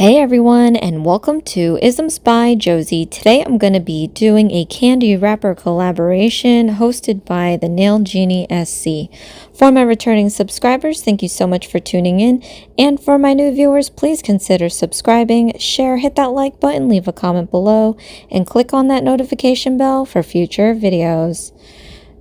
Hey everyone, and welcome to IsmsBy Josie. Today I'm going to be doing a candy wrapper collaboration hosted by the Nail Genie SC. For my returning subscribers, thank you so much for tuning in. And for my new viewers, please consider subscribing, share, hit that like button, leave a comment below, and click on that notification bell for future videos.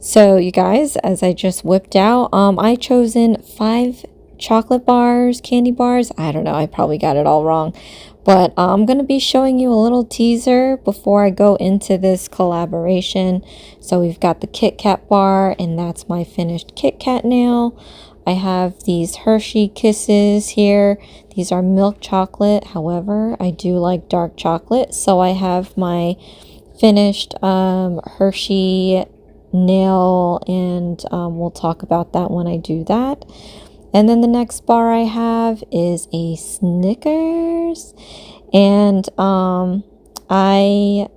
So you guys, as I just whipped out, I chosen 5 chocolate bars, candy bars. I don't know, I probably got it all wrong, but I'm going to be showing you a little teaser before I go into this collaboration. So we've got the Kit Kat bar, and that's my finished Kit Kat nail. I have these Hershey Kisses here. These are milk chocolate. However, I do like dark chocolate, so I have my finished Hershey nail, and we'll talk about that when I do that. And then the next bar I have is a Snickers, and I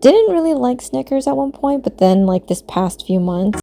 didn't really like Snickers at one point, but then like this past few months,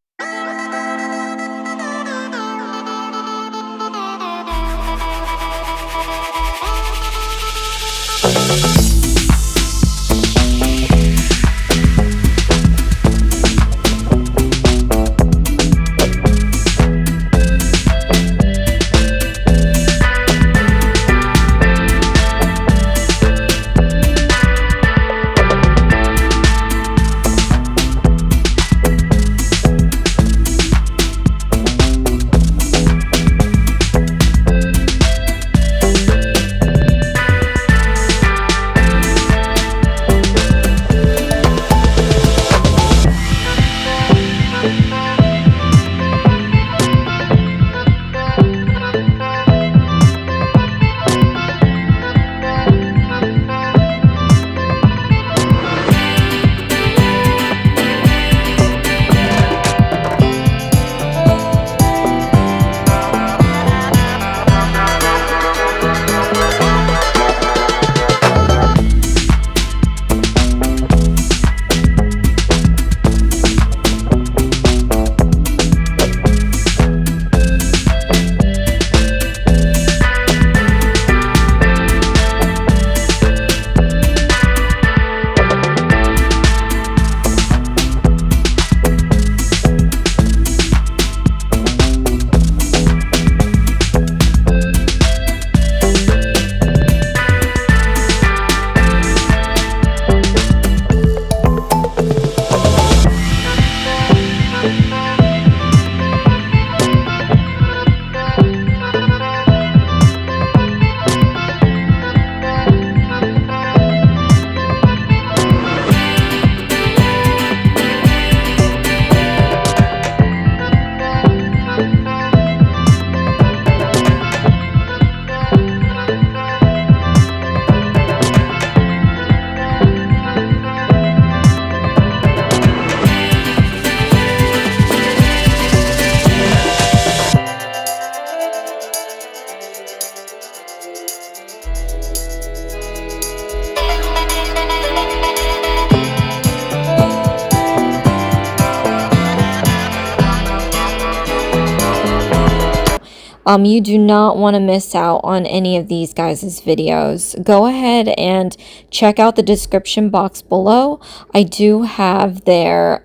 you do not want to miss out on any of these guys' videos. Go ahead and check out the description box below. I do have their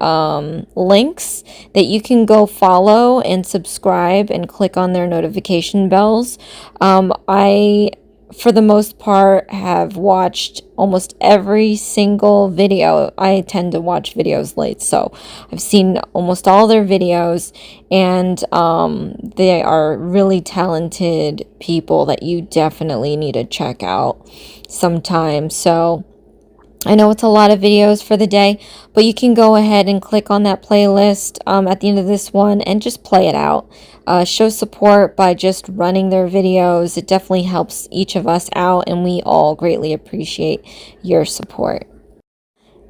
links that you can go follow and subscribe and click on their notification bells. I, for the most part, have watched almost every single video. I tend to watch videos late, so I've seen almost all their videos, and they are really talented people that you definitely need to check out sometime. So I know it's a lot of videos for the day, but you can go ahead and click on that playlist at the end of this one and just play it out. Show support by just running their videos. It definitely helps each of us out, and we all greatly appreciate your support.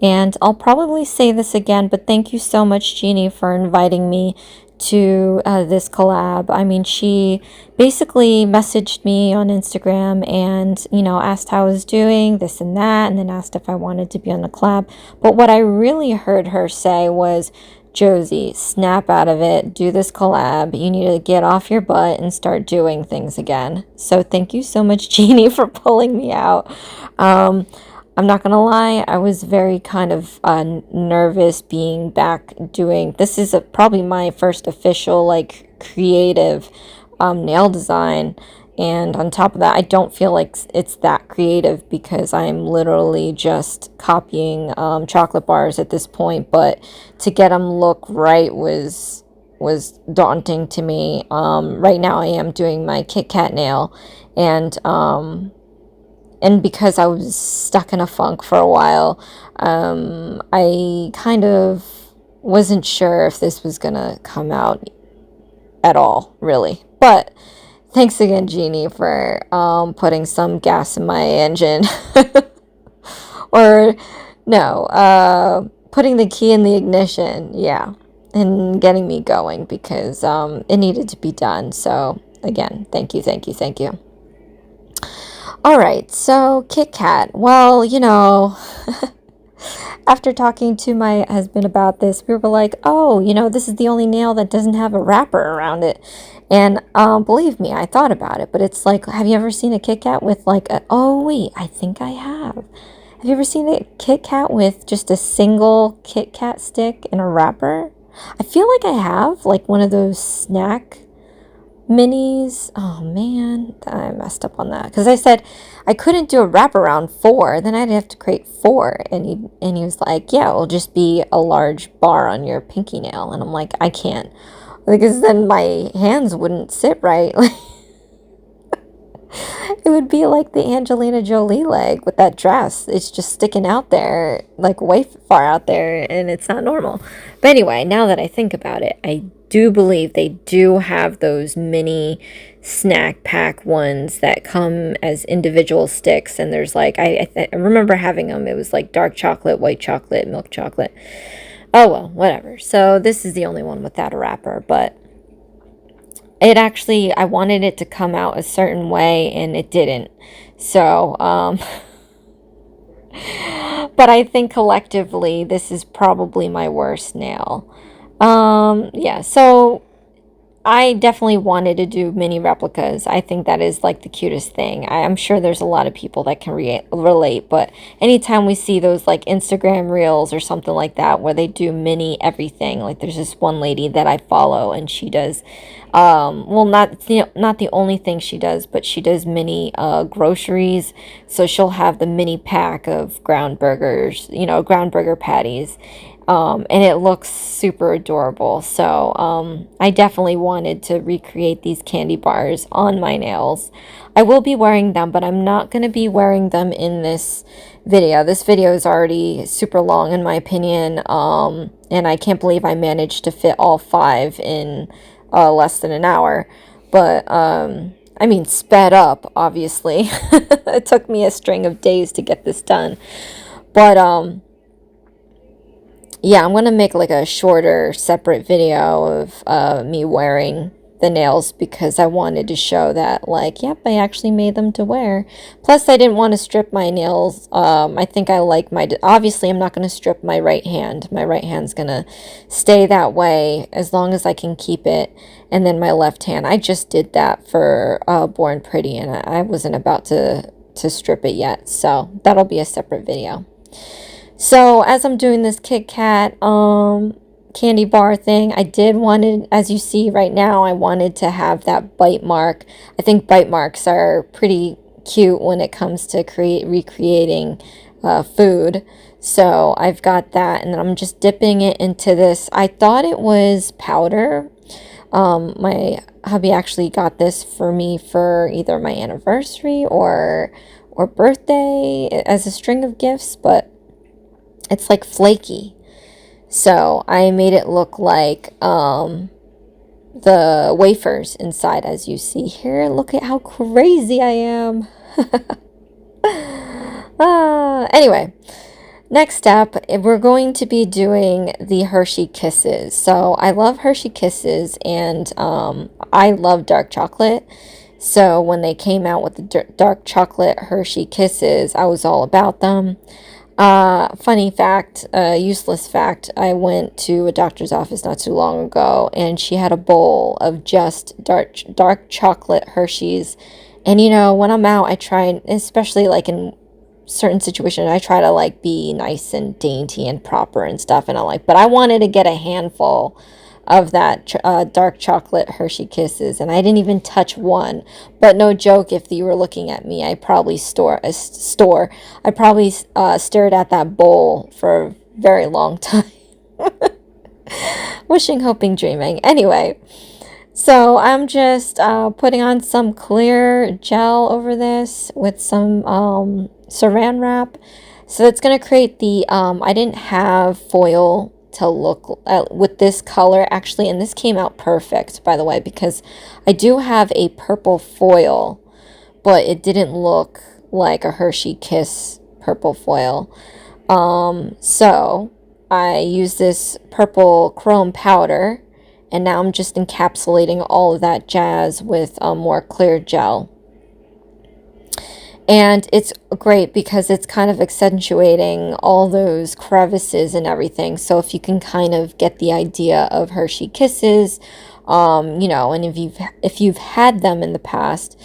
And I'll probably say this again, but thank you so much, Jeannie, for inviting me to this collab. I mean, she basically messaged me on Instagram and, you know, asked how I was doing, this and that, and then asked if I wanted to be on the collab. But what I really heard her say was, Josie, snap out of it, do this collab. You need to get off your butt and start doing things again. So thank you so much, Jeannie, for pulling me out. I'm not gonna lie, I was very kind of nervous being back doing, this is probably my first official like creative nail design. And on top of that, I don't feel like it's that creative because I'm literally just copying chocolate bars at this point. But to get them look right was daunting to me. Right now, I am doing my Kit Kat nail, and because I was stuck in a funk for a while, I kind of wasn't sure if this was gonna come out at all, really. But thanks again, Jeannie, for putting some gas in my engine. Or, no, putting the key in the ignition, yeah, and getting me going because it needed to be done. So, again, thank you, thank you, thank you. All right, so Kit Kat. Well, you know, after talking to my husband about this, we were like, oh, you know, this is the only nail that doesn't have a wrapper around it. And believe me, I thought about it, but it's like, have you ever seen a Kit Kat with like oh wait, I think I have. Have you ever seen a Kit Kat with just a single Kit Kat stick and a wrapper? I feel like I have, like one of those snack minis. Oh man, I messed up on that because I said I couldn't do a wraparound 4. Then I'd have to create 4, and he was like, yeah, it'll just be a large bar on your pinky nail. And I'm like, I can't, because then my hands wouldn't sit right. It would be like the Angelina Jolie leg with that dress. It's just sticking out there, like way far out there, and it's not normal. But anyway, now that I think about it, I do believe they do have those mini snack pack ones that come as individual sticks. And there's like, I remember having them. It was like dark chocolate, white chocolate, milk chocolate. Oh, well, whatever. So this is the only one without a wrapper, but it actually, I wanted it to come out a certain way and it didn't. So, but I think collectively this is probably my worst nail. Yeah, so I definitely wanted to do mini replicas. I think that is like the cutest thing. I'm sure there's a lot of people that can relate, but anytime we see those like Instagram reels or something like that where they do mini everything, like there's this one lady that I follow and she does, well, not the only thing she does, but she does mini groceries. So she'll have the mini pack of ground burgers, you know, ground burger patties. And it looks super adorable. So I definitely wanted to recreate these candy bars on my nails. I will be wearing them, but I'm not going to be wearing them in this video. This video is already super long in my opinion, and I can't believe I managed to fit all 5 in less than an hour. But I mean, sped up, obviously. It took me a string of days to get this done. But yeah, I'm going to make like a shorter separate video of me wearing the nails because I wanted to show that like, yep, I actually made them to wear. Plus, I didn't want to strip my nails. I think I like my, obviously I'm not going to strip my right hand. My right hand's going to stay that way as long as I can keep it. And then my left hand, I just did that for Born Pretty and I wasn't about to strip it yet. So that'll be a separate video. So as I'm doing this Kit Kat candy bar thing, I did wanted, as you see right now, I wanted to have that bite mark. I think bite marks are pretty cute when it comes to recreating food. So I've got that, and then I'm just dipping it into this. I thought it was powder. My hubby actually got this for me for either my anniversary or birthday as a string of gifts, but it's like flaky. So I made it look like the wafers inside, as you see here. Look at how crazy I am. Anyway, next step, we're going to be doing the Hershey Kisses. So I love Hershey Kisses, and I love dark chocolate. So when they came out with the dark chocolate Hershey Kisses, I was all about them. Funny fact, useless fact, I went to a doctor's office not too long ago, and she had a bowl of just dark chocolate Hershey's. And you know, when I'm out, I try, especially like in certain situations, I try to like be nice and dainty and proper and stuff, and but I wanted to get a handful of that dark chocolate Hershey Kisses, and I didn't even touch one. But no joke, if you were looking at me, I probably I probably stared at that bowl for a very long time. Wishing, hoping, dreaming. Anyway, so I'm just putting on some clear gel over this with some saran wrap. So it's going to create the, I didn't have foil to look with this color actually, and this came out perfect, by the way, because I do have a purple foil, but it didn't look like a Hershey Kiss purple foil. So I use this purple chrome powder, and now I'm just encapsulating all of that jazz with more clear gel. And it's great because it's kind of accentuating all those crevices and everything. So if you can kind of get the idea of Hershey Kisses, you know, and if you've had them in the past,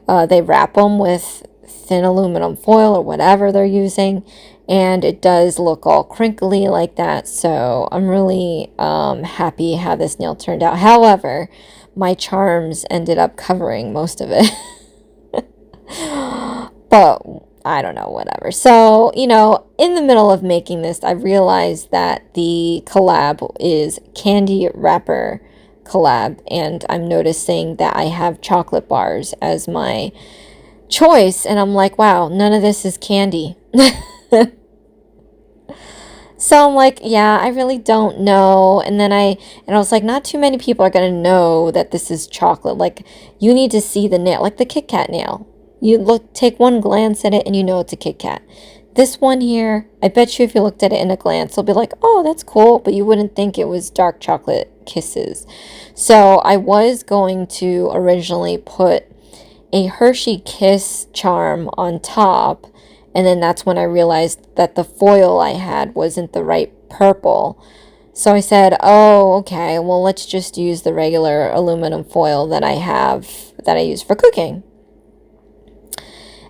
they wrap them with thin aluminum foil or whatever they're using, and it does look all crinkly like that. So I'm really happy how this nail turned out. However, my charms ended up covering most of it. But I don't know, whatever. So, you know, in the middle of making this, I realized that the collab is candy wrapper collab, and I'm noticing that I have chocolate bars as my choice, and I'm like, wow, none of this is candy. So I'm like, yeah, I really don't know. And then I was like, not too many people are going to know that this is chocolate. Like, you need to see the nail, like the Kit Kat nail. You take one glance at it and you know it's a Kit Kat. This one here, I bet you if you looked at it in a glance, you'll be like, oh, that's cool, but you wouldn't think it was dark chocolate Kisses. So I was going to originally put a Hershey Kiss charm on top, and then that's when I realized that the foil I had wasn't the right purple. So I said, oh, okay, well, let's just use the regular aluminum foil that I have, that I use for cooking.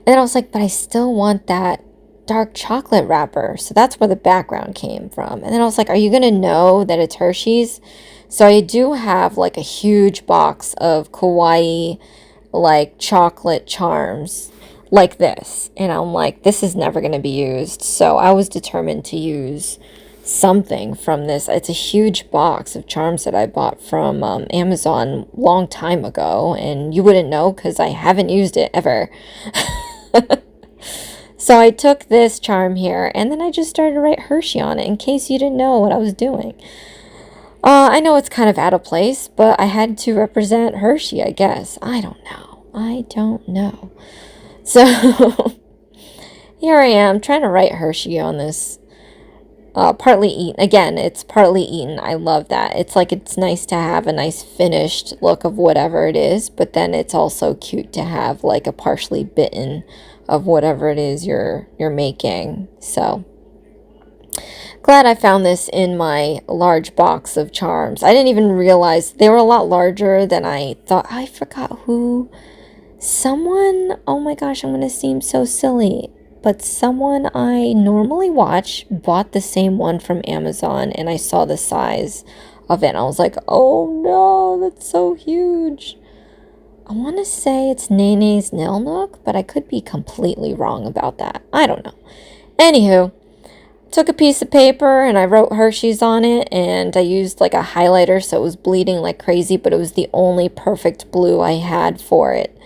And then I was like, but I still want that dark chocolate wrapper. So that's where the background came from. And then I was like, are you going to know that it's Hershey's? So I do have like a huge box of kawaii, like chocolate charms like this. And I'm like, this is never going to be used. So I was determined to use something from this. It's a huge box of charms that I bought from Amazon long time ago. And you wouldn't know because I haven't used it ever. So I took this charm here, and then I just started to write Hershey on it in case you didn't know what I was doing. I know it's kind of out of place, but I had to represent Hershey, I guess. I don't know. So here I am trying to write Hershey on this. Partly eaten. Again, it's partly eaten. I love that. It's like, it's nice to have a nice finished look of whatever it is, but then it's also cute to have like a partially bitten of whatever it is you're making. So glad I found this in my large box of charms. I didn't even realize they were a lot larger than I thought. I forgot who. Someone, oh my gosh, I'm going to seem so silly, but someone I normally watch bought the same one from Amazon, and I saw the size of it, and I was like, oh no, that's so huge. I want to say it's Nene's Nail Nook, but I could be completely wrong about that. I don't know. Anywho, took a piece of paper and I wrote Hershey's on it, and I used like a highlighter so it was bleeding like crazy, but it was the only perfect blue I had for it.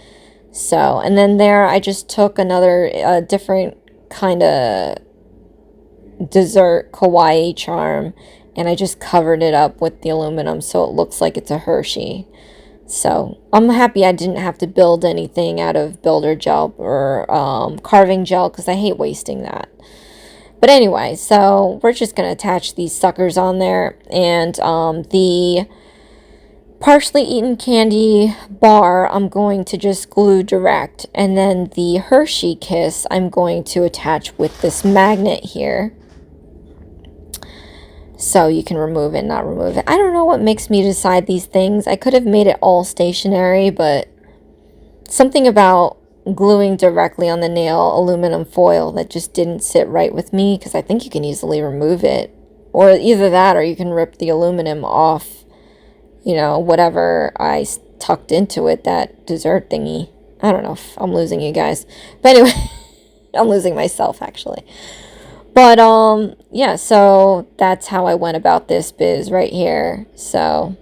So, and then there I just took another different kind of dessert kawaii charm, and I just covered it up with the aluminum so it looks like it's a Hershey. So I'm happy I didn't have to build anything out of builder gel or carving gel, because I hate wasting that. But anyway, so we're just going to attach these suckers on there, and the partially eaten candy bar, I'm going to just glue direct. And then the Hershey Kiss, I'm going to attach with this magnet here. So you can remove it, not remove it. I don't know what makes me decide these things. I could have made it all stationary, but something about gluing directly on the nail aluminum foil that just didn't sit right with me, because I think you can easily remove it. Or either that, or you can rip the aluminum off, you know, whatever I tucked into it, that dessert thingy. I don't know if I'm losing you guys. But anyway, I'm losing myself, actually. But, yeah, so that's how I went about this biz right here. So,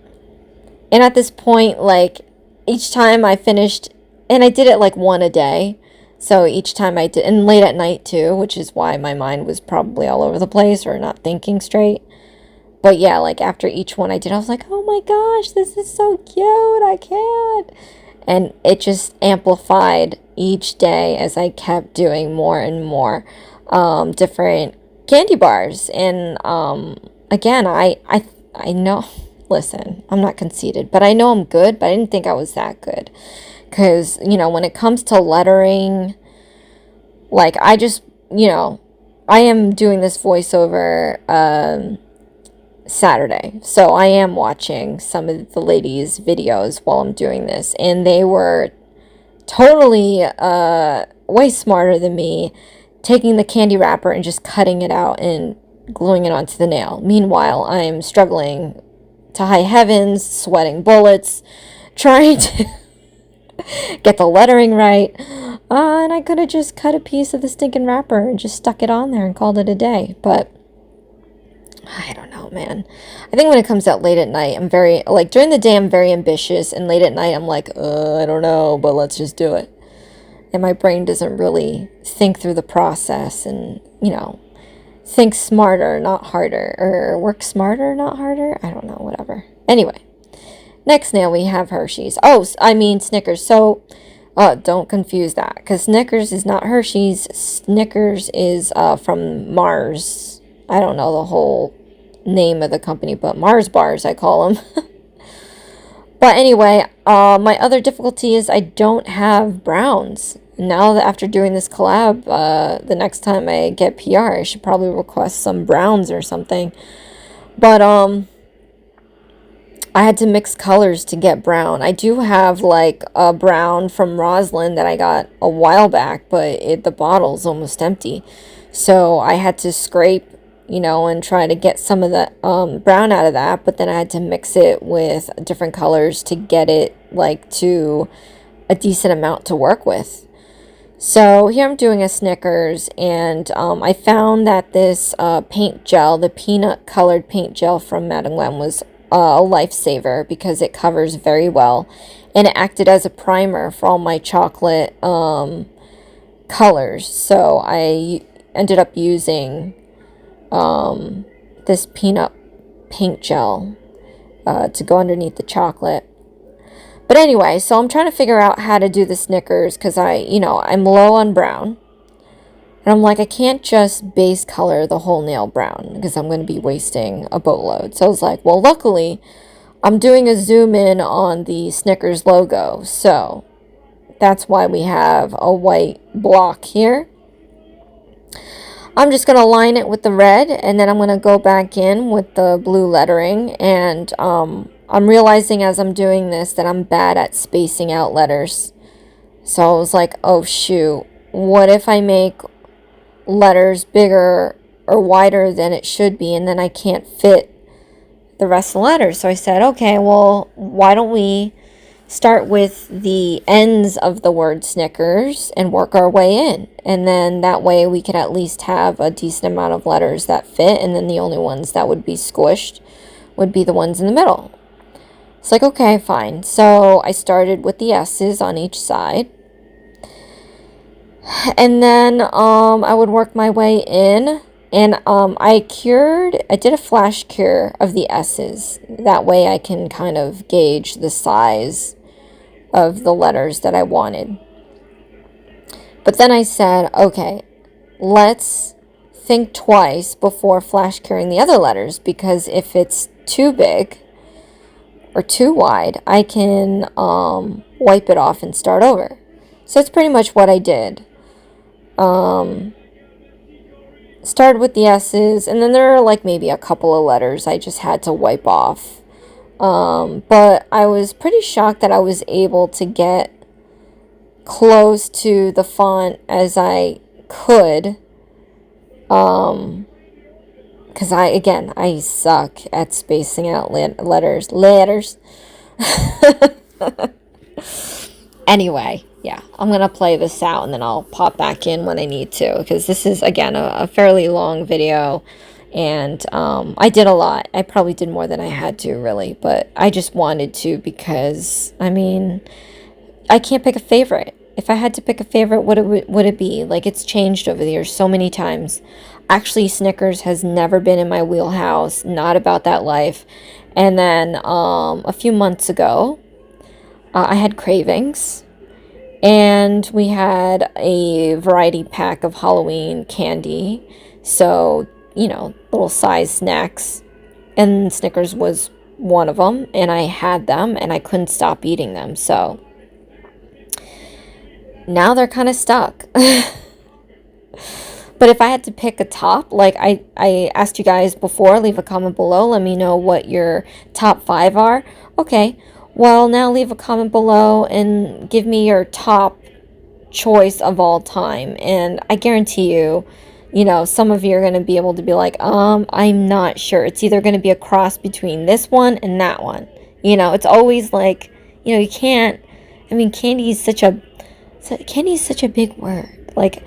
and at this point, like, each time I finished, and I did it like one a day. So each time I did, and late at night too, which is why my mind was probably all over the place or not thinking straight. But yeah, like after each one I did, I was like, oh my gosh, this is so cute, I can't. And it just amplified each day as I kept doing more and more different candy bars. And again, I know, listen, I'm not conceited, but I know I'm good, but I didn't think I was that good. Because, you know, when it comes to lettering, like I just, you know, I am doing this voiceover Saturday. So I am watching some of the ladies' videos while I'm doing this. And they were totally way smarter than me, taking the candy wrapper and just cutting it out and gluing it onto the nail. Meanwhile, I'm struggling to high heavens, sweating bullets, trying to get the lettering right. And I could have just cut a piece of the stinking wrapper and just stuck it on there and called it a day. But I don't know, man. I think when it comes out late at night, I'm very, like, during the day, I'm very ambitious. And late at night, I'm like, I don't know, but let's just do it. And my brain doesn't really think through the process and, you know, think smarter, not harder. Or work smarter, not harder. I don't know, whatever. Anyway, next nail we have Hershey's. Oh, I mean Snickers. So, don't confuse that. Because Snickers is not Hershey's. Snickers is from Mars. I don't know the whole name of the company, but Mars bars, I call them. But anyway, my other difficulty is I don't have browns. Now that after doing this collab, the next time I get PR, I should probably request some browns or something. But, I had to mix colors to get brown. I do have like a brown from Roslyn that I got a while back, but the bottle's almost empty. So I had to scrape, you know, and try to get some of the brown out of that. But then I had to mix it with different colors to get it like to a decent amount to work with. So here I'm doing a Snickers, and I found that this paint gel, the peanut colored paint gel from Madame Glam, was a lifesaver because it covers very well, and it acted as a primer for all my chocolate colors. So I ended up using this peanut paint gel to go underneath the chocolate. But anyway, so I'm trying to figure out how to do the Snickers because I'm low on brown. And I'm like, I can't just base color the whole nail brown because I'm going to be wasting a boatload. So I was like, well, luckily, I'm doing a zoom in on the Snickers logo. So that's why we have a white block here. I'm just going to line it with the red, and then I'm going to go back in with the blue lettering. And I'm realizing as I'm doing this that I'm bad at spacing out letters. So I was like, oh shoot, what if I make letters bigger or wider than it should be, and then I can't fit the rest of the letters? So I said, okay, well, why don't we start with the ends of the word Snickers and work our way in, and then that way we could at least have a decent amount of letters that fit, and then the only ones that would be squished would be the ones in the middle. It's like, okay, fine. So I started with the S's on each side. And then I would work my way in. And I did a flash cure of the S's. That way I can kind of gauge the size of the letters that I wanted. But then I said, okay, let's think twice before flash curing the other letters. Because if it's too big, or too wide, I can wipe it off and start over. So that's pretty much what I did. Started with the S's, and then there are like maybe a couple of letters I just had to wipe off. But I was pretty shocked that I was able to get close to the font as I could. Because I suck at spacing out letters. Anyway, yeah, I'm going to play this out and then I'll pop back in when I need to, because this is, again, a fairly long video, and I did a lot. I probably did more than I had to, really, but I just wanted to, because, I mean, I can't pick a favorite. If I had to pick a favorite, what would it be? Like, it's changed over the years so many times. Actually, Snickers has never been in my wheelhouse, not about that life. And then a few months ago, I had cravings, and we had a variety pack of Halloween candy. So, you know, little size snacks, and Snickers was one of them, and I had them, and I couldn't stop eating them. So now they're kind of stuck. But if I had to pick a top, like I asked you guys before, leave a comment below. Let me know what your top 5 are. Okay, well, now leave a comment below and give me your top choice of all time. And I guarantee you, you know, some of you are going to be able to be like, I'm not sure. It's either going to be a cross between this one and that one. You know, it's always like, you know, you can't, I mean, candy is such a big word. Like,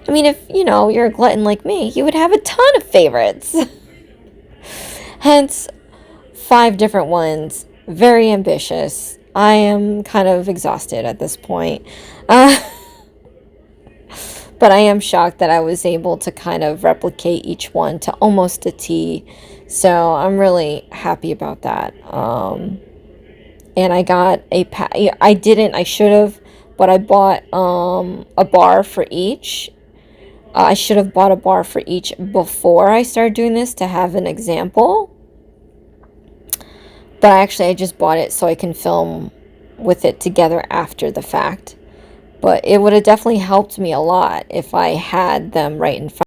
I mean, if, you know, you're a glutton like me, you would have a ton of favorites. Hence, 5 different ones. Very ambitious. I am kind of exhausted at this point. But I am shocked that I was able to kind of replicate each one to almost a T. So I'm really happy about that. And I got I should have, but I bought a bar for each. I should have bought a bar for each before I started doing this to have an example. But I just bought it so I can film with it together after the fact. But it would have definitely helped me a lot if I had them right in front.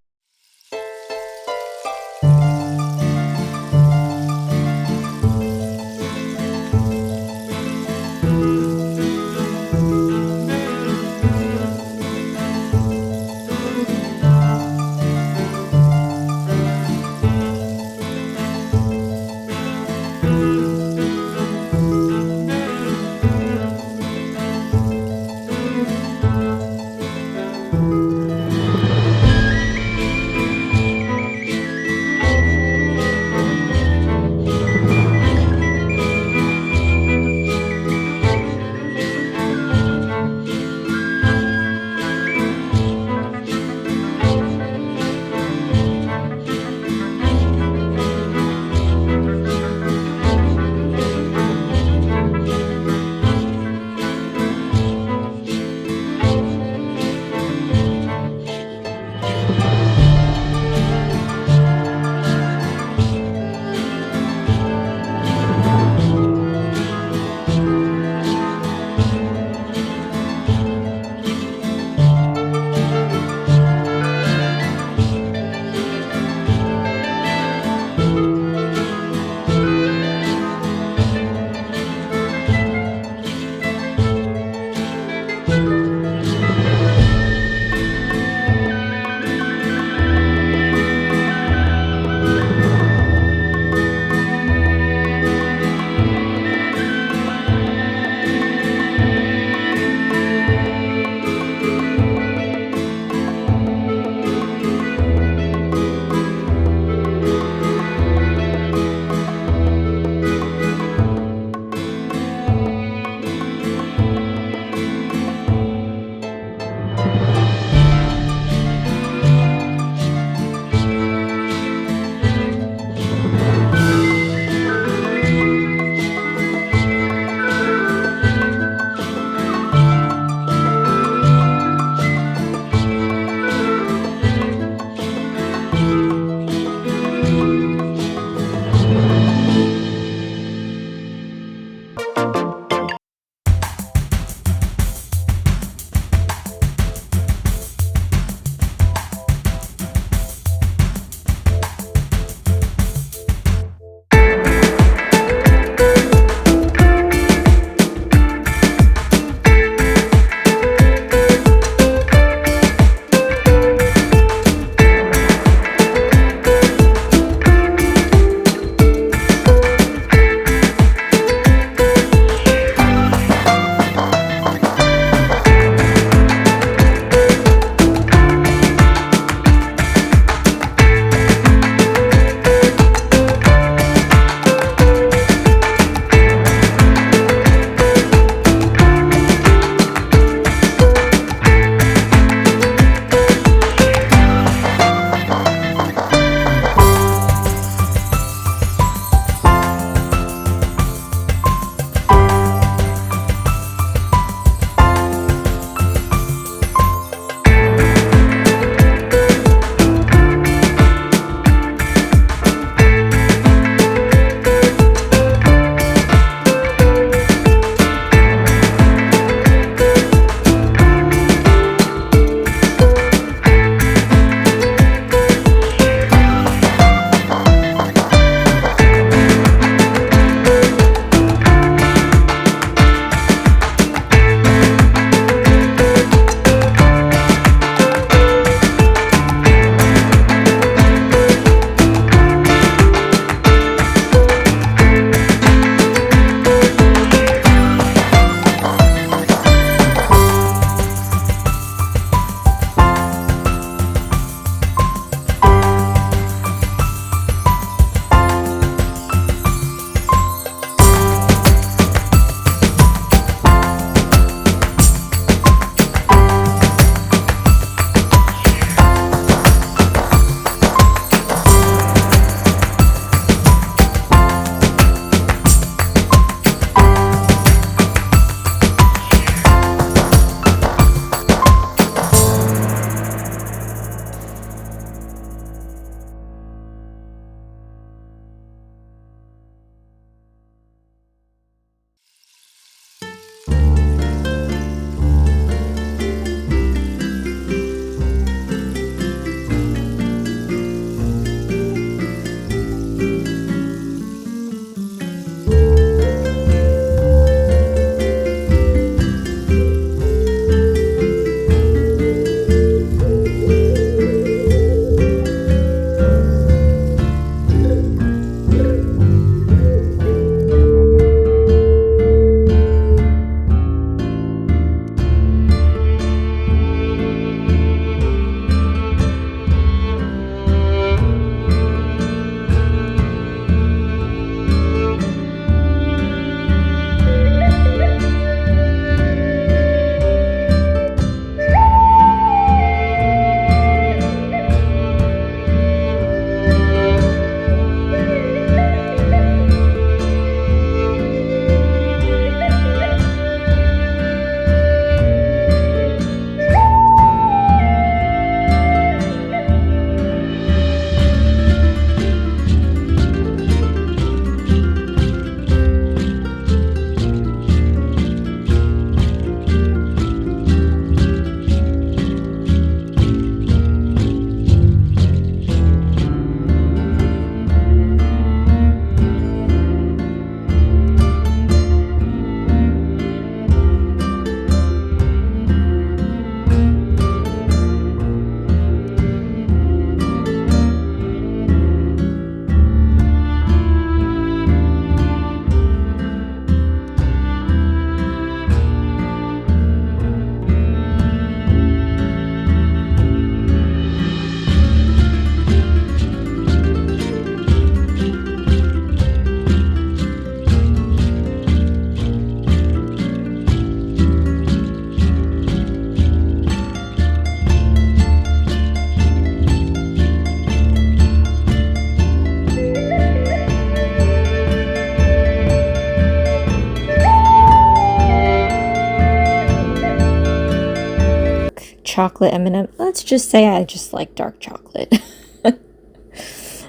chocolate M&M. Let's just say I just like dark chocolate.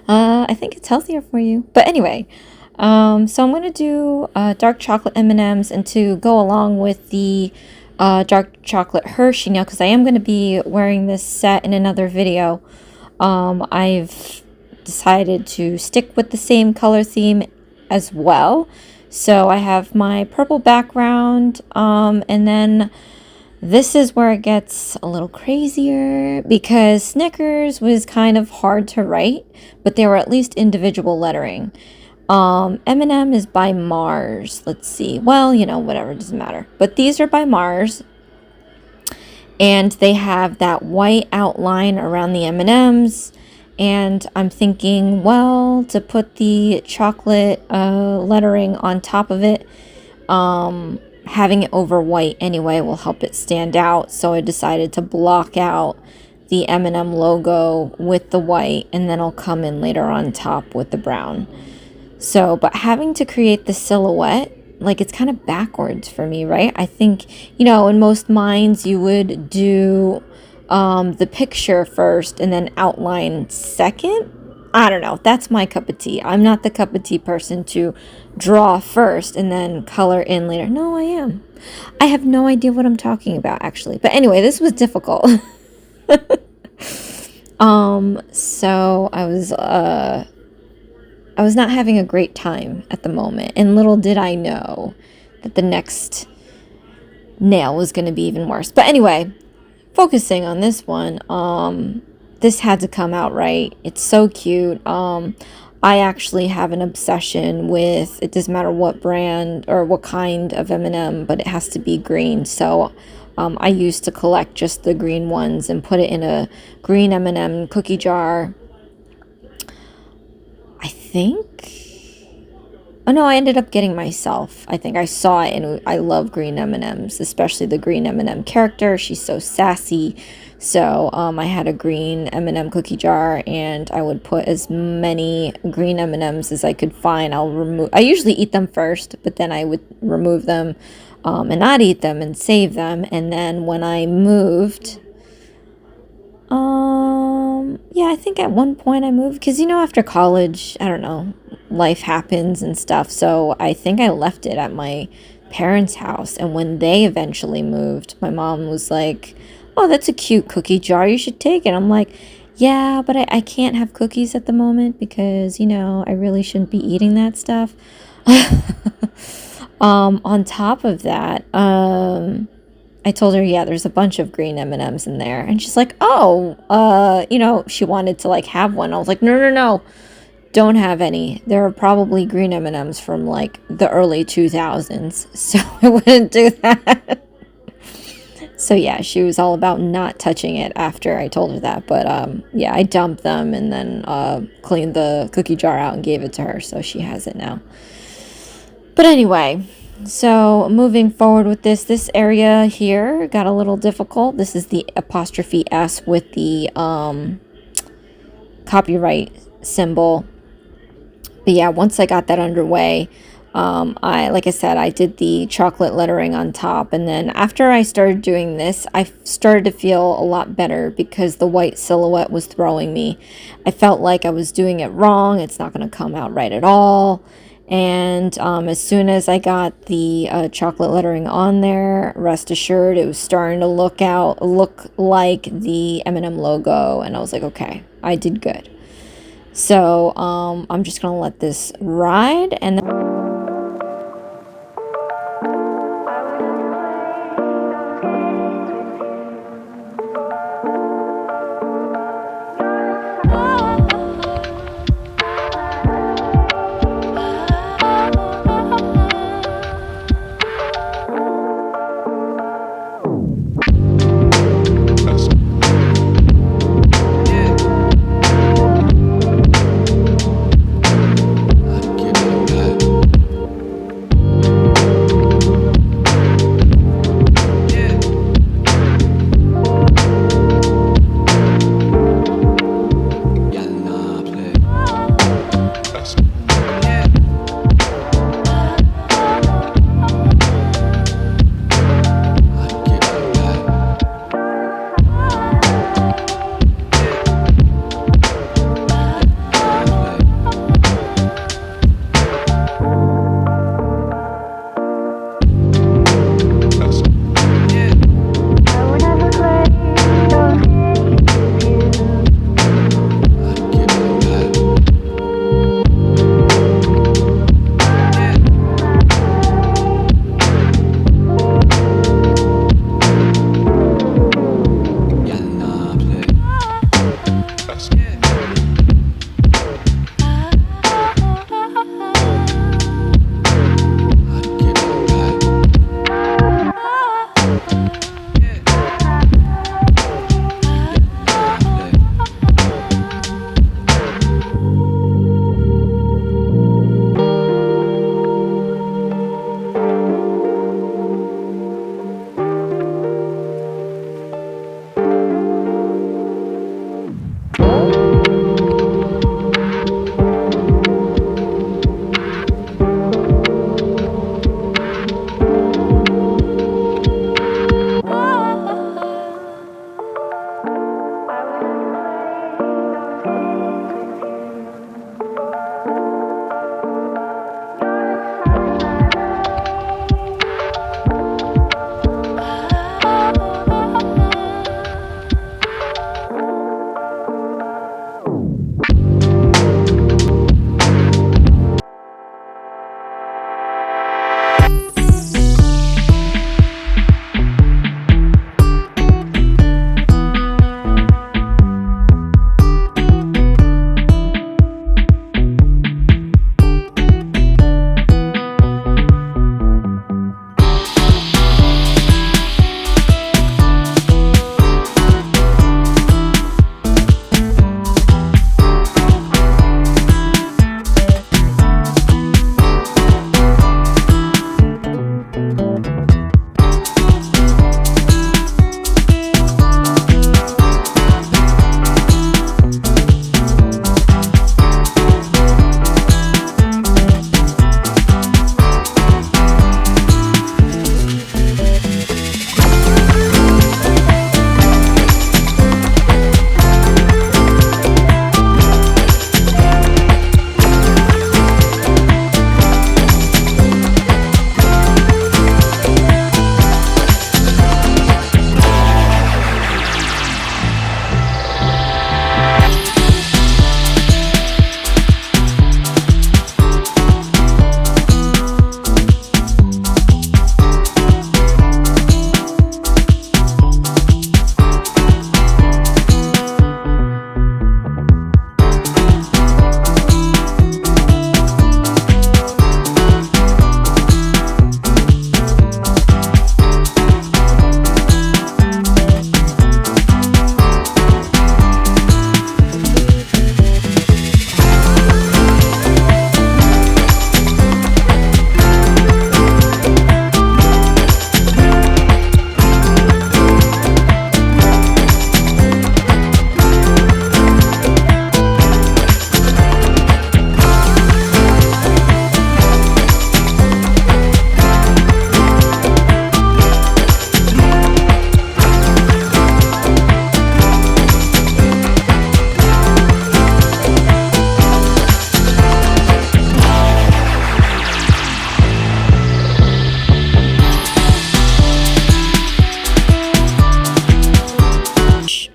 I think it's healthier for you. But anyway, so I'm going to do dark chocolate M&Ms, and to go along with the dark chocolate Hershey now, because I am going to be wearing this set in another video. I've decided to stick with the same color theme as well. So I have my purple background, and then this is where it gets a little crazier because Snickers was kind of hard to write, but they were at least individual lettering. M&M is by Mars. Let's see. Well, you know, whatever, doesn't matter. But these are by Mars, and they have that white outline around the M&Ms. And I'm thinking, well, to put the chocolate lettering on top of it, having it over white anyway will help it stand out. So I decided to block out the M&M logo with the white, and then I'll come in later on top with the brown. So, but having to create the silhouette, like, it's kind of backwards for me, right? I think, you know, in most minds you would do the picture first and then outline second. I don't know. That's my cup of tea. I'm not the cup of tea person to draw first and then color in later. No, I am. I have no idea what I'm talking about, actually. But anyway, this was difficult. So I was not having a great time at the moment, and little did I know that the next nail was going to be even worse. But anyway, focusing on this one, this had to come out right. It's so cute. I actually have an obsession with, it doesn't matter what brand or what kind of M&M, but it has to be green. So I used to collect just the green ones and put it in a green M&M cookie jar. I think, oh no, I ended up getting myself. I think I saw it, and I love green M&Ms, especially the green M&M character. She's so sassy. So I had a green M&M cookie jar, and I would put as many green M&Ms as I could find. I usually eat them first, but then I would remove them and not eat them and save them. And then when I moved, yeah, I think at one point I moved, because, you know, after college, I don't know, life happens and stuff. So I think I left it at my parents' house. And when they eventually moved, my mom was like, oh, that's a cute cookie jar. You should take it. I'm like, yeah, but I can't have cookies at the moment because, you know, I really shouldn't be eating that stuff. On top of that, I told her, yeah, there's a bunch of green M&Ms in there. And she's like, oh, you know, she wanted to, like, have one. I was like, no, don't have any. There are probably green M&Ms from, like, the early 2000s. So I wouldn't do that. So, yeah, she was all about not touching it after I told her that. But, yeah, I dumped them and then cleaned the cookie jar out and gave it to her. So she has it now. But anyway, so moving forward with this area here got a little difficult. This is the apostrophe S with the copyright symbol. But yeah, once I got that underway, like I said, I did the chocolate lettering on top. And then after I started doing this, I started to feel a lot better because the white silhouette was throwing me. I felt like I was doing it wrong. It's not going to come out right at all. And as soon as I got the chocolate lettering on there, rest assured, it was starting to look like the M&M logo. And I was like, okay, I did good. So I'm just going to let this ride. And then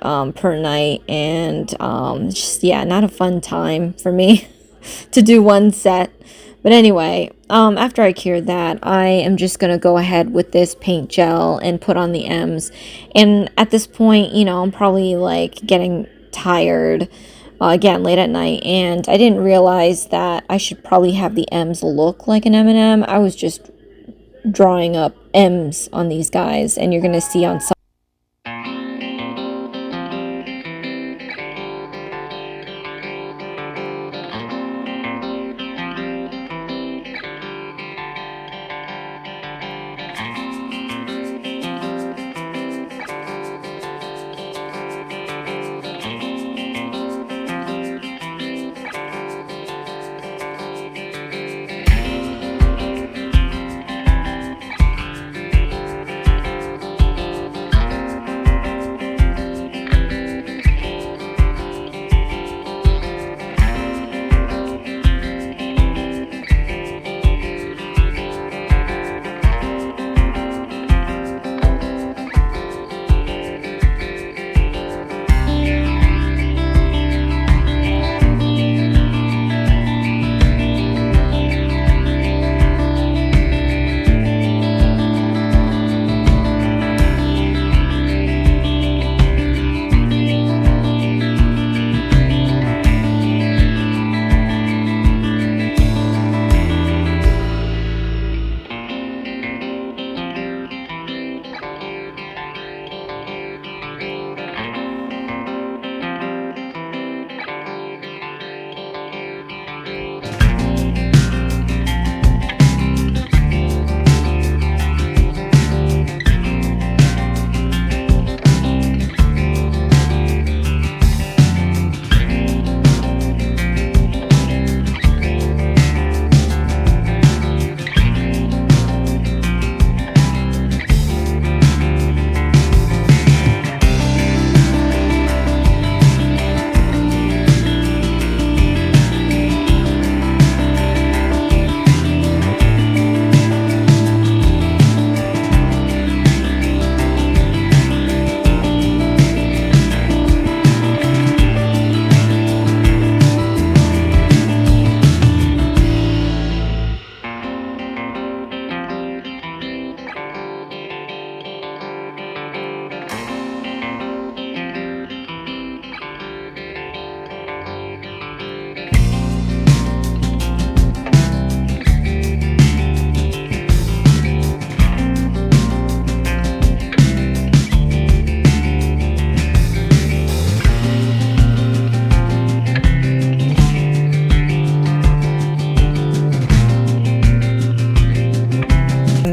per night, and just, yeah, not a fun time for me to do one set. But anyway, after I cured that, I am just going to go ahead with this paint gel and put on the M's. And at this point, you know, I'm probably like getting tired, again, late at night. And I didn't realize that I should probably have the M's look like an M&M. I was just drawing up M's on these guys. And you're going to see on some.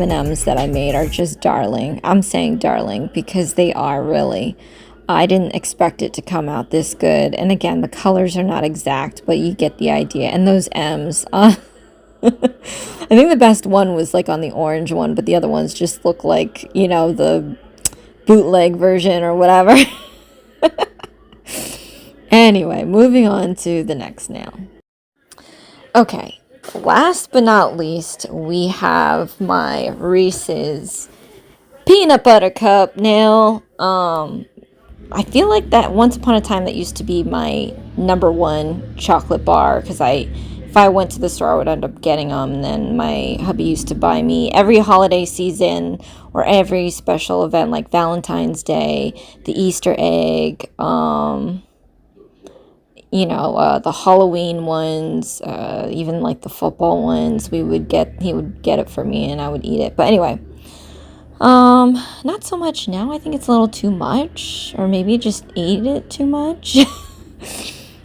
M&Ms that I made are just darling. I'm saying darling because they are really. I didn't expect it to come out this good. And again, the colors are not exact, but you get the idea. And those M's, I think the best one was like on the orange one, but the other ones just look like, you know, the bootleg version or whatever. Anyway, moving on to the next nail. Okay, last but not least, we have my Reese's peanut butter cup nail. I feel like that once upon a time that used to be my number one chocolate bar, because if I went to the store, I would end up getting them. And then my hubby used to buy me every holiday season or every special event like Valentine's Day, the Easter egg, you know, the Halloween ones, even like the football ones. He would get it for me and I would eat it. But anyway, not so much now. I think it's a little too much, or maybe just ate it too much.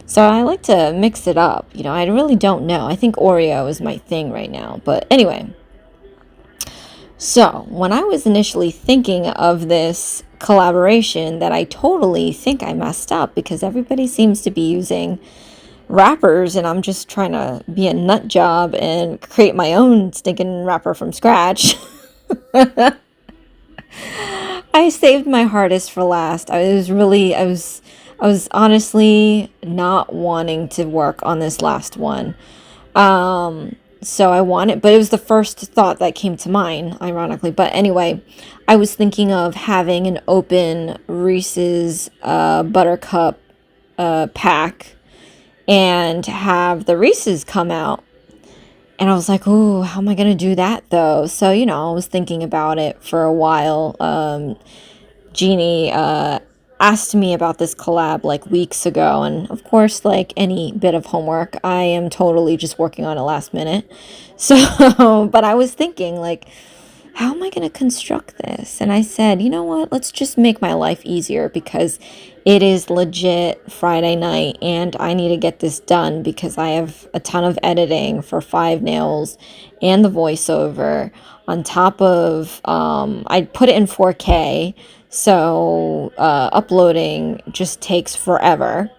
So I like to mix it up. You know, I really don't know. I think Oreo is my thing right now. But anyway, so when I was initially thinking of this collaboration, that I totally think I messed up because everybody seems to be using wrappers and I'm just trying to be a nut job and create my own stinking wrapper from scratch. I saved my hardest for last. I was honestly not wanting to work on this last one. So I want it, but it was the first thought that came to mind, ironically. But anyway, I was thinking of having an open Reese's Buttercup pack and have the Reese's come out. And I was like, oh, how am I going to do that though? So, you know, I was thinking about it for a while. Jeannie asked me about this collab like weeks ago. And of course, like any bit of homework, I am totally just working on it last minute. So, but I was thinking, like, how am I going to construct this? And I said, you know what? Let's just make my life easier because it is legit Friday night and I need to get this done because I have a ton of editing for 5 nails and the voiceover on top of, I put it in 4K. So uploading just takes forever.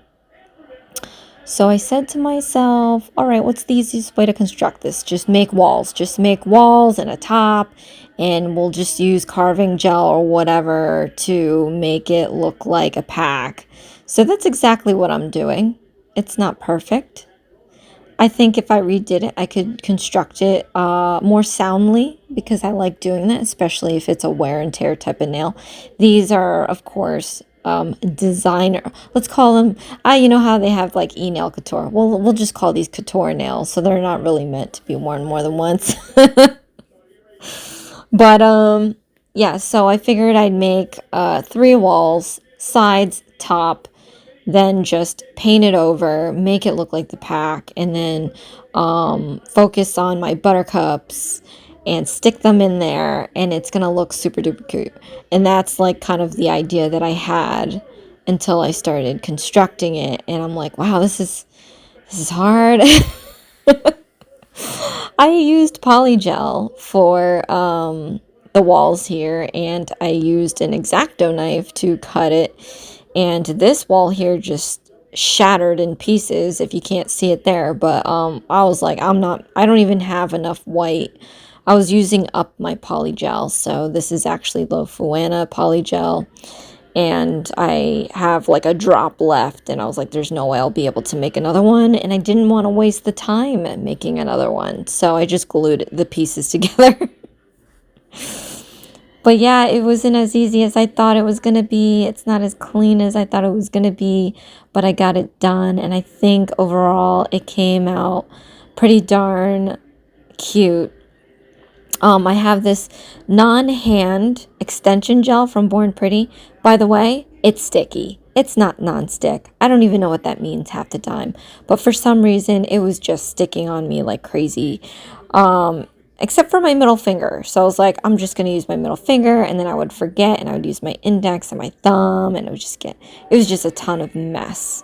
So I said to myself, all right, what's the easiest way to construct this? Just make walls. Just make walls and a top, and we'll just use carving gel or whatever to make it look like a pack. So that's exactly what I'm doing. It's not perfect. I think if I redid it, I could construct it more soundly because I like doing that, especially if it's a wear and tear type of nail. These are, of course, designer. Let's call them. You know how they have like e-nail couture. Well, we'll just call these couture nails, so they're not really meant to be worn more than once. But yeah. So I figured I'd make 3 walls, sides, top, then just paint it over, make it look like the pack, and then focus on my buttercups and stick them in there, and it's gonna look super duper cute. And that's like kind of the idea that I had until I started constructing it, and I'm like, wow, this is hard. I used polygel for the walls here, and I used an X-Acto knife to cut it. And this wall here just shattered in pieces if you can't see it there. But I was like, I don't even have enough white. I was using up my polygel. So this is actually low Fuana polygel. And I have like a drop left. And I was like, there's no way I'll be able to make another one. And I didn't want to waste the time making another one. So I just glued the pieces together. But yeah, it wasn't as easy as I thought it was going to be. It's not as clean as I thought it was going to be, but I got it done. And I think overall it came out pretty darn cute. I have this non-hand extension gel from Born Pretty. By the way, it's sticky. It's not non-stick. I don't even know what that means half the time. But for some reason, it was just sticking on me like crazy. Except for my middle finger. So I was like, I'm just going to use my middle finger, and then I would forget, and I would use my index and my thumb, and it was just a ton of mess.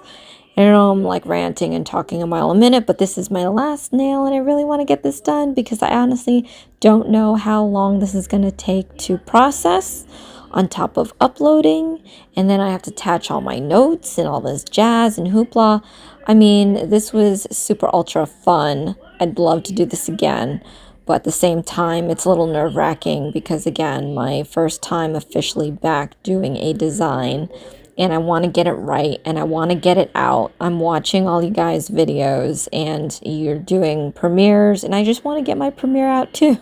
I know I'm like ranting and talking a mile a minute, but this is my last nail, and I really want to get this done because I honestly don't know how long this is going to take to process on top of uploading, and then I have to attach all my notes and all this jazz and hoopla. I mean, this was super ultra fun. I'd love to do this again. But at the same time, it's a little nerve-wracking because, again, my first time officially back doing a design, and I want to get it right, and I want to get it out. I'm watching all you guys' videos, and you're doing premieres, and I just want to get my premiere out too.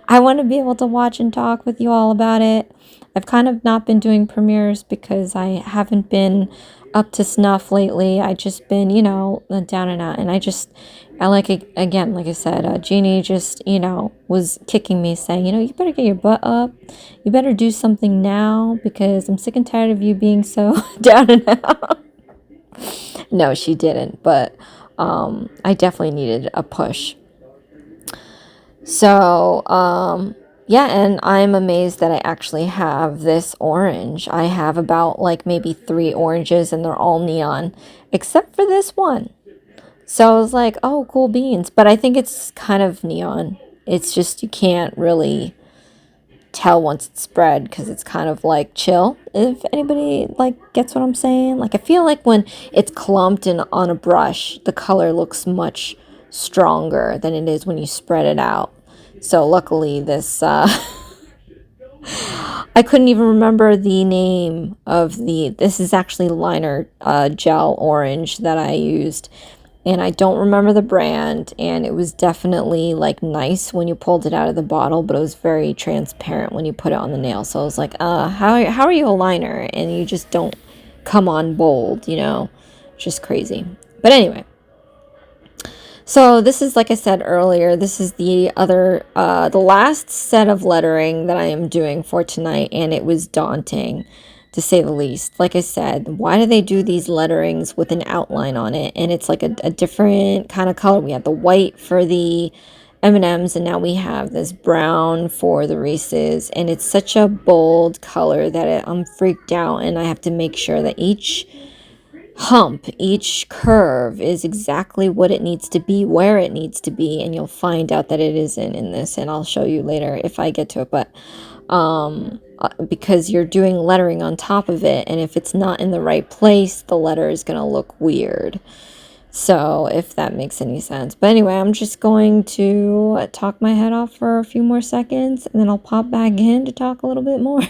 I want to be able to watch and talk with you all about it. I've kind of not been doing premieres because I haven't been up to snuff lately. I just been, down and out. And I like it again, like I said, Jeannie just, was kicking me saying, you better get your butt up. You better do something now because I'm sick and tired of you being so down and out. No, she didn't, but I definitely needed a push. So, yeah, and I'm amazed that I actually have this orange. I have about like maybe 3 oranges and they're all neon, except for this one. So I was like, oh, cool beans. But I think it's kind of neon. It's just you can't really tell once it's spread because it's kind of like chill, if anybody like gets what I'm saying. Like I feel like when it's clumped in on a brush, the color looks much stronger than it is when you spread it out. So luckily this I couldn't even remember the name of this is actually liner gel orange that I used, and I don't remember the brand, and it was definitely like nice when you pulled it out of the bottle, but it was very transparent when you put it on the nail. So I was like, how are you a liner and you just don't come on bold, you know? Just crazy. But anyway, so this is, like I said earlier, this is the other, the last set of lettering that I am doing for tonight, and it was daunting, to say the least. Like I said, why do they do these letterings with an outline on it? And it's like a different kind of color. We had the white for the M&Ms, and now we have this brown for the Reeses, and it's such a bold color that I'm freaked out, and I have to make sure that each hump, each curve is exactly what it needs to be, where it needs to be, and you'll find out that it isn't in this, and I'll show you later if I get to it. But because you're doing lettering on top of it, and if it's not in the right place, the letter is going to look weird. So if that makes any sense. But anyway, I'm just going to talk my head off for a few more seconds, and then I'll pop back in to talk a little bit more.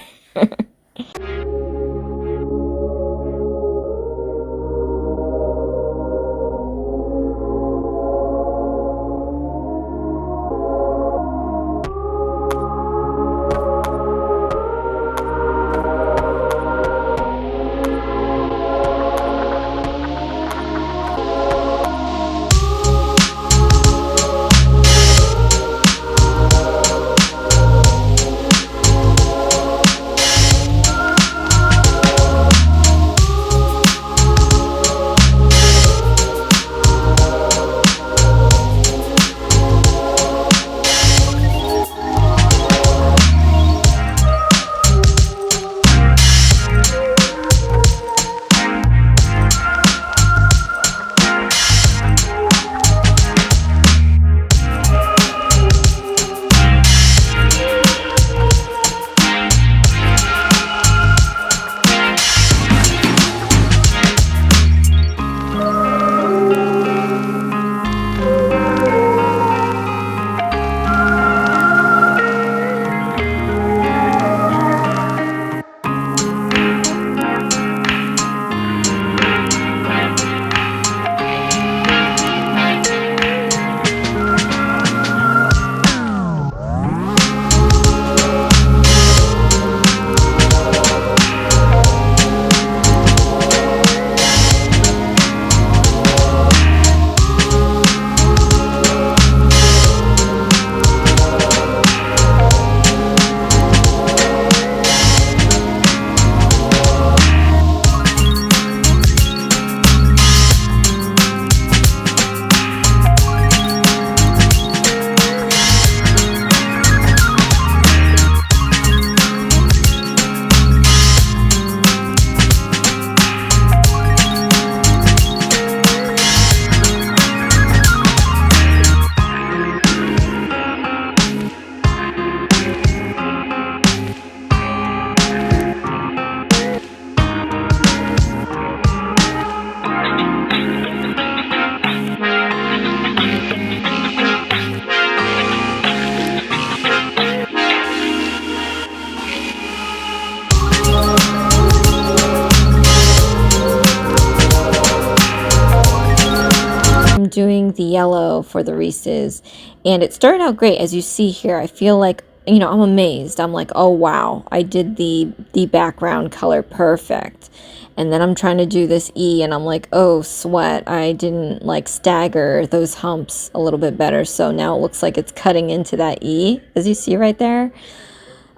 Doing the yellow for the Reeses, and it started out great. As you see here, I feel like, you know, I'm amazed. I'm like, oh wow, I did the background color perfect. And then I'm trying to do this E, and I'm like, oh sweat, I didn't like stagger those humps a little bit better, so now it looks like it's cutting into that E, as you see right there.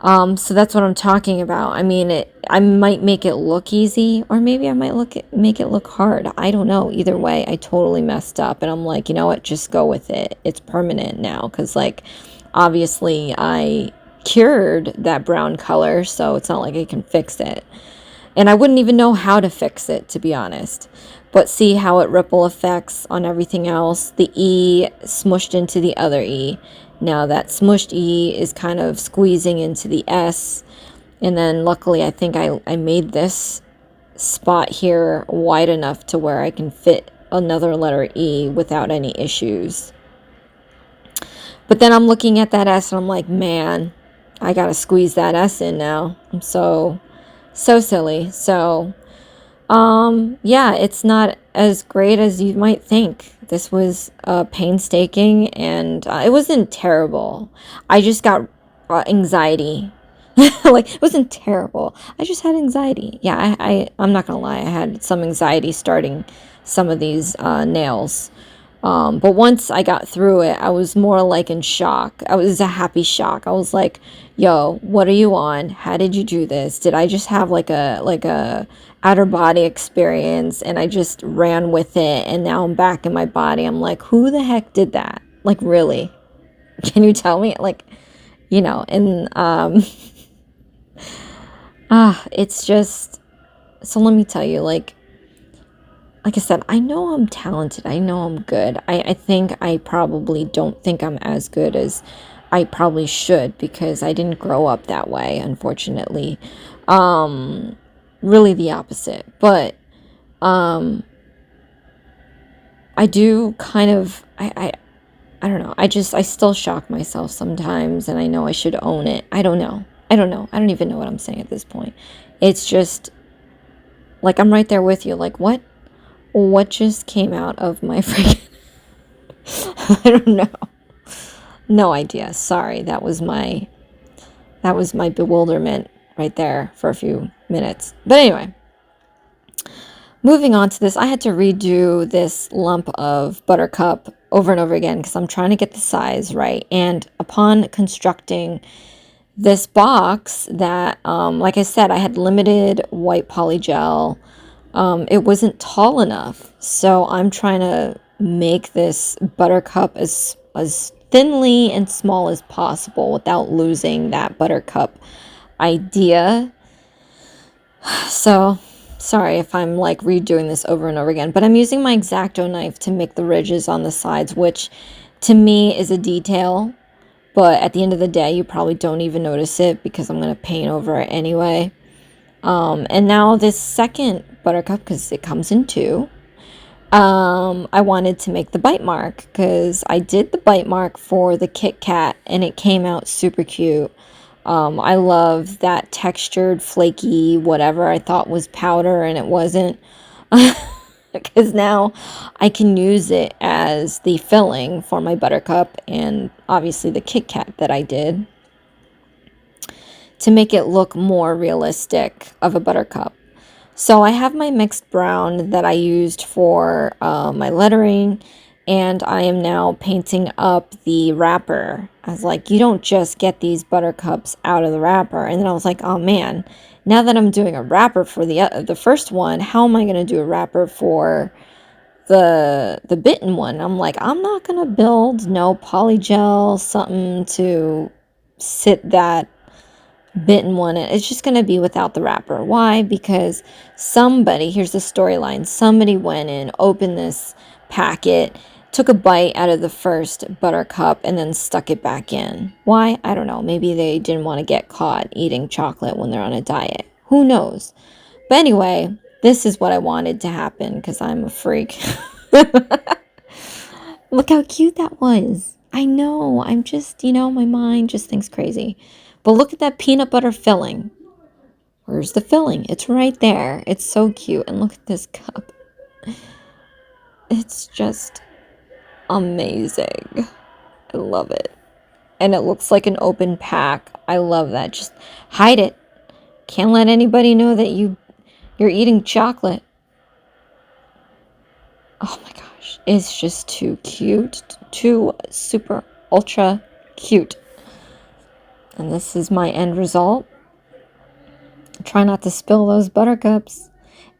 So that's what I'm talking about. I mean, I might make it look easy, or maybe I might make it look hard. I don't know. Either way, I totally messed up, and I'm like, you know what? Just go with it. It's permanent now, because like, obviously I cured that brown color, so it's not like I can fix it. And I wouldn't even know how to fix it, to be honest. But see how it ripple effects on everything else? The E smushed into the other E. Now that smushed E is kind of squeezing into the S. And then luckily I think I made this spot here wide enough to where I can fit another letter E without any issues. But then I'm looking at that S and I'm like, man, I gotta squeeze that S in now. I'm so silly. So Yeah, it's not as great as you might think. This was painstaking, and it wasn't terrible. I just got anxiety. Like, it wasn't terrible. I just had anxiety. Yeah, I'm not gonna lie. I had some anxiety starting some of these nails. But once I got through it, I was more like in shock. I was a happy shock. I was like, yo, what are you on? How did you do this? Did I just have like a outer body experience and I just ran with it and now I'm back in my body? I'm like, who the heck did that? Like, really? Can you tell me? Like, and it's just, so let me tell you, like I said, I know I'm talented. I know I'm good. I think I probably don't think I'm as good as I probably should because I didn't grow up that way, unfortunately. Really the opposite. But I do kind of, I don't know. I still shock myself sometimes and I know I should own it. I don't know. I don't know. I don't even know what I'm saying at this point. It's just like I'm right there with you. Like, what just came out of my freaking I don't know. No idea. Sorry. That was my bewilderment right there for a few minutes. But anyway, moving on to this, I had to redo this lump of buttercup over and over again because I'm trying to get the size right. And upon constructing this box that, like I said, I had limited white polygel. It wasn't tall enough. So I'm trying to make this buttercup as thinly and small as possible without losing that buttercup idea. So sorry if I'm like redoing this over and over again, but I'm using my X-Acto knife to make the ridges on the sides, which to me is a detail, but at the end of the day, you probably don't even notice it because I'm going to paint over it anyway. And now this second buttercup, because it comes in two, I wanted to make the bite mark because I did the bite mark for the Kit Kat and it came out super cute. I love that textured, flaky, whatever I thought was powder and it wasn't. Because now I can use it as the filling for my buttercup and obviously the Kit Kat that I did to make it look more realistic of a buttercup. So I have my mixed brown that I used for my lettering, and I am now painting up the wrapper. I was like, you don't just get these buttercups out of the wrapper. And then I was like, oh man, now that I'm doing a wrapper for the first one, how am I going to do a wrapper for the bitten one? I'm like, I'm not going to build no polygel, something to sit that bitten one. It's just going to be without the wrapper. Why? Because here's the storyline. Somebody went in, opened this packet, took a bite out of the first buttercup, and then stuck it back in. Why? I don't know. Maybe they didn't want to get caught eating chocolate when they're on a diet. Who knows? But anyway, this is what I wanted to happen because I'm a freak. Look how cute that was. I know. I'm just, my mind just thinks crazy. But look at that peanut butter filling. Where's the filling? It's right there. It's so cute. And look at this cup. It's just amazing. I love it. And it looks like an open pack. I love that. Just hide it. Can't let anybody know that you're eating chocolate. Oh my gosh. It's just too cute. Too super ultra cute. And this is my end result. Try not to spill those buttercups.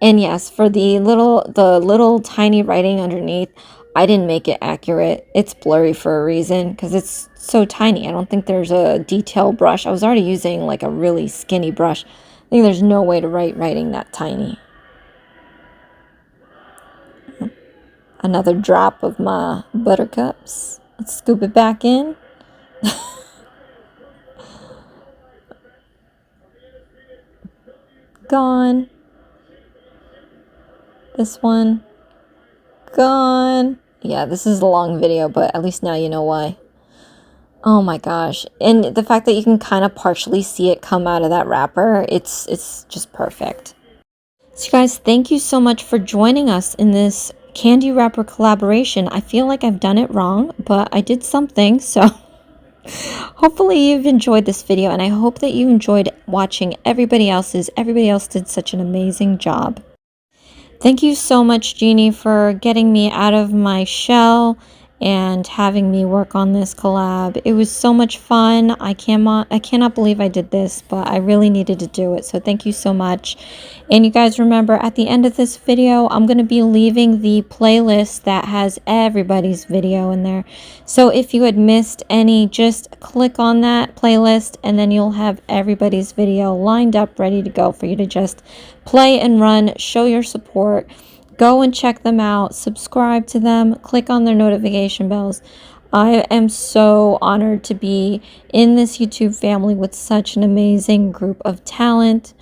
And yes, for the little tiny writing underneath, I didn't make it accurate. It's blurry for a reason because it's so tiny. I don't think there's a detail brush. I was already using like a really skinny brush. I think there's no way to write writing that tiny. Another drop of my buttercups. Let's scoop it back in. Gone. This one. Gone. Yeah, this is a long video, but at least now you know why. Oh my gosh. And the fact that you can kind of partially see it come out of that wrapper, it's just perfect. So you guys, thank you so much for joining us in this candy wrapper collaboration. I feel like I've done it wrong, but I did something, so hopefully you've enjoyed this video, and I hope that you enjoyed watching everybody else's. Everybody else did such an amazing job. Thank you so much, Jeannie, for getting me out of my shell and having me work on this collab. It was so much fun. I cannot believe I did this, but I really needed to do it. So thank you so much. And you guys remember, at the end of this video, I'm going to be leaving the playlist that has everybody's video in there. So if you had missed any, just click on that playlist and then you'll have everybody's video lined up, ready to go for you to just play and run, show your support. Go and check them out, subscribe to them, click on their notification bells. I am so honored to be in this YouTube family with such an amazing group of talent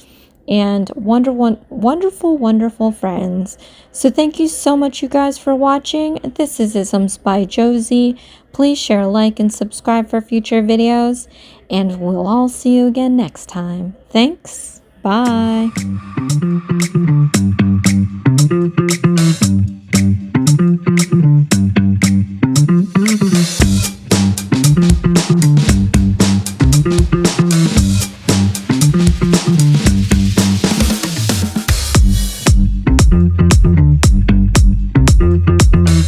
and wonderful friends. So thank you so much, you guys, for watching. This is Isms by Josie. Please share, like, and subscribe for future videos, and we'll all see you again next time. Thanks. Bye.